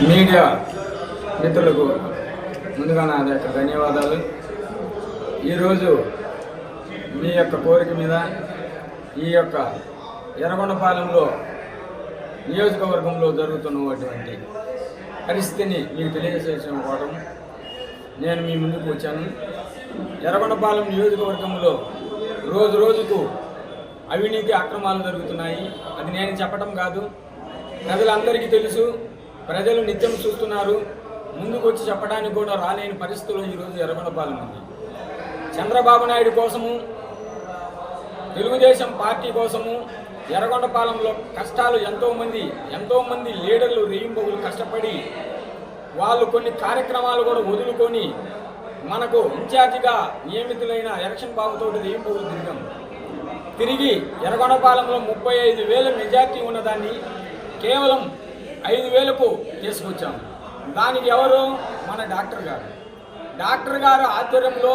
Media మిత్రులకు ముందుగా నా యొక్క ధన్యవాదాలు. ఈరోజు మీ యొక్క కోరిక మీద ఈ యొక్క ఎర్రగొండపాలెంలో నియోజకవర్గంలో జరుగుతున్నటువంటి పరిస్థితిని మీకు తెలియజేసిన కోసం నేను మీ ముందుకు వచ్చాను. ఎర్రగొండపాలెం నియోజకవర్గంలో రోజు రోజుకు అవినీతి అక్రమాలు జరుగుతున్నాయి. అది నేను చెప్పడం కాదు, ప్రజలందరికీ తెలుసు. ప్రజలు నిత్యం చూస్తున్నారు. ముందుకు వచ్చి చెప్పడానికి కూడా రాలేని పరిస్థితుల్లో ఈరోజు ఎర్రగొండపాలెం ఉంది. చంద్రబాబు నాయుడు కోసము, తెలుగుదేశం పార్టీ కోసము ఎర్రగొండపాలెంలో కష్టాలు ఎంతోమంది లీడర్లు రేయింబొగులు కష్టపడి వాళ్ళు కొన్ని కార్యక్రమాలు కూడా వదులుకొని మనకు ఇన్ఛార్జిగా నియమితులైన ఎలక్షన్ బాబుతో రేయింబొగులు తిరిగి ఎర్రగొండపాలెంలో 35,000 మెజార్టీ ఉన్నదాన్ని కేవలం 5,000కు తీసుకొచ్చాము. దానికి ఎవరు? మన డాక్టర్ గారు ఆధ్వర్యంలో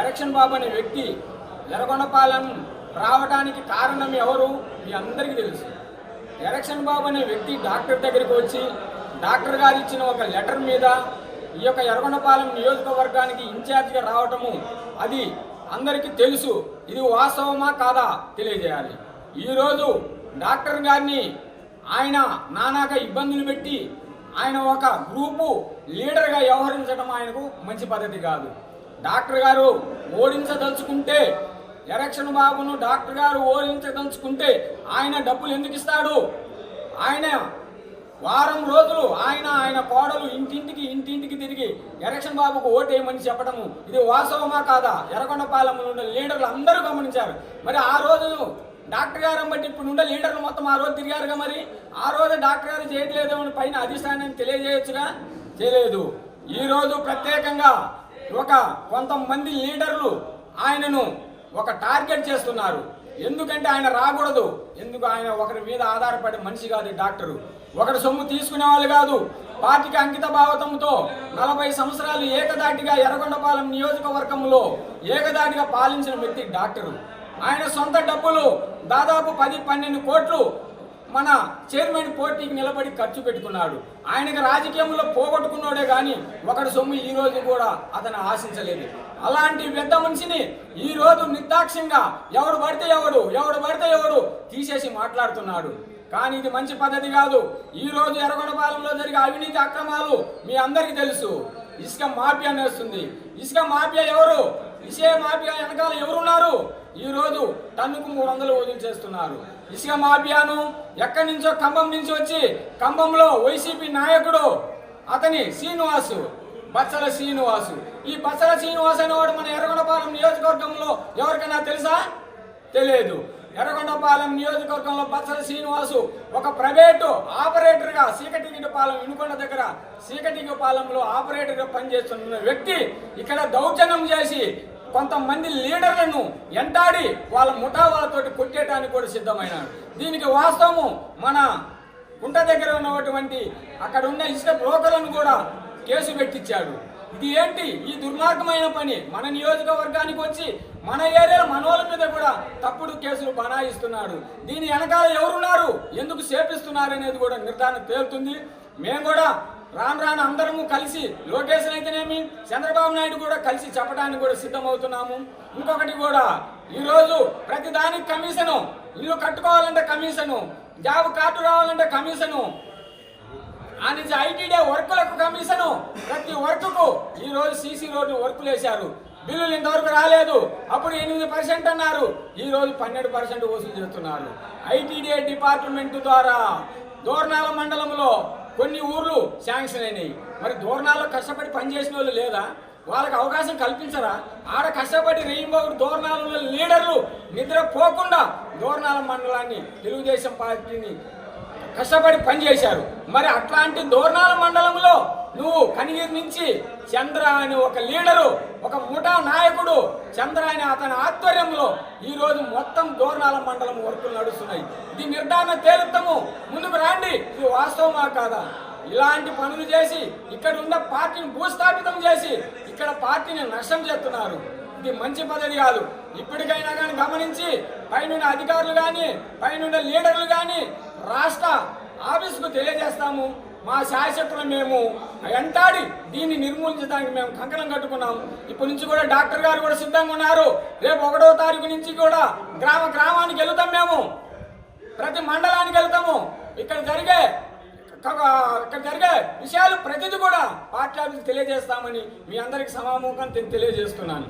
ఎలక్షన్ బాబు అనే వ్యక్తి ఎర్రగొండపాలెం రావడానికి కారణం ఎవరు? మీ అందరికీ తెలుసు. ఎలక్షన్ బాబు అనే వ్యక్తి డాక్టర్ దగ్గరికి వచ్చి డాక్టర్ గారు ఇచ్చిన ఒక లెటర్ మీద ఈ యొక్క ఎర్రగొండపాలెం నియోజకవర్గానికి ఇన్ఛార్జిగా రావటము అది అందరికీ తెలుసు. ఇది వాస్తవమా కాదా తెలియజేయాలి. ఈరోజు డాక్టర్ గారిని ఆయన నానాక ఇబ్బందులు పెట్టి ఆయన ఒక గ్రూపు లీడర్గా వ్యవహరించడం ఆయనకు మంచి పద్ధతి కాదు. డాక్టర్ గారు ఓడించదలుచుకుంటే ఎలక్షన్ బాబును డాక్టర్ గారు ఓడించదలుచుకుంటే ఆయన డబ్బులు ఎందుకు ఇస్తాడు? ఆయన వారం రోజులు ఆయన కోడలు ఇంటింటికి తిరిగి ఎలక్షన్ బాబుకు ఓటేయమని చెప్పడము ఇది వాస్తవమా కాదా? ఎర్రగొండపాలెంలో ఉన్న లీడర్లు అందరూ గమనించారు. మరి ఆ రోజు డాక్టర్ గారు బట్టి ఇప్పుడు ఉండే లీడర్లు మొత్తం ఆ రోజు తిరిగారుగా. మరి ఆ రోజు డాక్టర్ గారు చేయట్లేదు అని పైన అధిష్టానాన్ని తెలియజేయచ్చుగా, చేయలేదు. ఈరోజు ప్రత్యేకంగా కొంతమంది లీడర్లు ఆయనను ఒక టార్గెట్ చేస్తున్నారు. ఎందుకంటే ఆయన రాకూడదు. ఎందుకు? ఆయన ఒకరి మీద ఆధారపడే మనిషి కాదు. డాక్టరు ఒకరి సొమ్ము తీసుకునే వాళ్ళు కాదు. పార్టీకి అంకిత భావతంతో 40 సంవత్సరాలు ఏకదాటిగా ఎర్రగొండపాలెం నియోజకవర్గంలో ఏకదాటిగా పాలించిన వ్యక్తి డాక్టరు. ఆయన సొంత డబ్బులు దాదాపు 10-12 కోట్లు మన చైర్మన్ పోటీకి నిలబడి ఖర్చు పెట్టుకున్నాడు. ఆయనకి రాజకీయంలో పోగొట్టుకున్నాడే కానీ ఒకటి సొమ్ము ఈ రోజు కూడా అతను ఆశించలేదు. అలాంటి పెద్ద మనిషిని ఈ రోజు నిర్దాక్ష్యంగా ఎవడు పడితే ఎవడు తీసేసి మాట్లాడుతున్నాడు. కానీ ఇది మంచి పద్ధతి కాదు. ఈ రోజు ఎర్రగొండపాలెంలో జరిగే అవినీతి అక్రమాలు మీ అందరికీ తెలుసు. ఇసుక మాఫియా నేస్తుంది. ఇసుక మాఫియా ఎవరు? ఇసుక మాఫియా వెనకాల ఎవరున్నారు? ఈ రోజు టన్నుకు 300 వసూలు చేస్తున్నారు. ఇసుక మాఫియాను ఎక్కడి నుంచో ఖమ్మం నుంచి వచ్చి ఖమ్మంలో వైసీపీ నాయకుడు అతని బచ్చల శ్రీనివాసు. ఈ బచ్చల శ్రీనివాసు అనేవాడు మన ఎర్రగొండపాలెం నియోజకవర్గంలో ఎవరికైనా తెలుసా? తెలియదు. ఎర్రగొండపాలెం నియోజకవర్గంలో బచ్చల శ్రీనివాసు ఒక ప్రైవేటు ఆపరేటర్గా సీకటిగిపాలెం ఇనుకొండ దగ్గర సీకటిగిపాలెంలో ఆపరేటర్గా పనిచేస్తున్న వ్యక్తి ఇక్కడ దౌర్జన్యం చేసి కొంతమంది లీడర్లను ఎంటాడి వాళ్ళ ముఠా వాళ్ళతోటి కొట్టేయడానికి కూడా సిద్ధమైనాడు. దీనికి వాస్తవము మన కుంట దగ్గర ఉన్నటువంటి అక్కడ ఉన్న ఇసుక బ్రోకర్లను కూడా కేసు పెట్టించాడు. ఇది ఏంటి? ఈ దుర్మార్గమైన పని. మన నియోజకవర్గానికి వచ్చి మన ఏరియాలో మనోళ్ళ మీద కూడా తప్పుడు కేసులు బనాయిస్తున్నాడు. దీని వెనకాల ఎవరున్నారు, ఎందుకు చేపిస్తున్నారు అనేది కూడా నిర్ధారణ తేలుతుంది. మేము కూడా రాను అందరము కలిసి లోకేష్ అయితేనేమి చంద్రబాబు నాయుడు కూడా కలిసి చెప్పడానికి కూడా సిద్ధమవుతున్నాము. ఇంకొకటి కూడా ఈరోజు ప్రతి దానికి కమిషను, ఇల్లు కట్టుకోవాలంటే కమిషను, జాబ్ కార్డు రావాలంటే కమిషను, ఆ నుంచి ఐటీడీ వర్కులకు కమిషను, ప్రతి వర్కుకు ఈరోజు సీసీ రోడ్డు వర్కులు వేశారు. బిల్లులు ఇంతవరకు రాలేదు. అప్పుడు 8% అన్నారు, ఈరోజు 12% వసూలు చేస్తున్నారు. ఐటీడీ డిపార్ట్మెంట్ ద్వారా దోర్నాల మండలంలో కొన్ని ఊర్లు శాంక్షన్ అయినాయి. మరి దోర్నాల్లో కష్టపడి పనిచేసిన వాళ్ళు లేదా? వాళ్ళకి అవకాశం కల్పించరా? ఆడ కష్టపడి రెయ్యింబోగుడు దోర్నాలలో లీడర్లు నిద్రపోకుండా దోర్నాల మండలాన్ని తెలుగుదేశం పార్టీని కష్టపడి పనిచేశారు. మరి అట్లాంటి దోర్నాల మండలంలో నువ్వు కనిగిరి నుంచి చంద్ర అని ఒక లీడరు, ఒక ముఠా నాయకుడు చంద్ర అని అతని ఆధ్వర్యంలో ఈరోజు మొత్తం దోర్నాల మండలం వర్కులు నడుస్తున్నాయి. ఇది నిర్ధారణ తేలుతాము. ముందుకు రాండి. ఇది వాస్తవమా కాదా? ఇలాంటి పనులు చేసి ఇక్కడ ఉన్న పార్టీని భూస్థాపితం చేసి ఇక్కడ పార్టీని నష్టం చేస్తున్నారు. ఇది మంచి పద్ధతి కాదు. ఇప్పటికైనా కానీ గమనించి పైనున్న అధికారులు కానీ పైనున్న లీడర్లు కానీ రాష్ట్ర ఆఫీసుకు తెలియజేస్తాము. మా శాయశక్తులు మేము వెంటాడి దీన్ని నిర్మూలించడానికి మేము కంకణం కట్టుకున్నాం. ఇప్పటి నుంచి కూడా డాక్టర్ గారు కూడా సిద్ధంగా ఉన్నారు. రేపు 1వ తారీఖు నుంచి కూడా గ్రామానికి వెళుతాం. మేము ప్రతి మండలానికి వెళ్తాము. ఇక్కడ జరిగే విషయాలు ప్రతిదీ కూడా పార్టీ ఆఫీస్కి తెలియజేస్తామని మీ అందరికి సమాముఖం తెలియజేస్తున్నాను.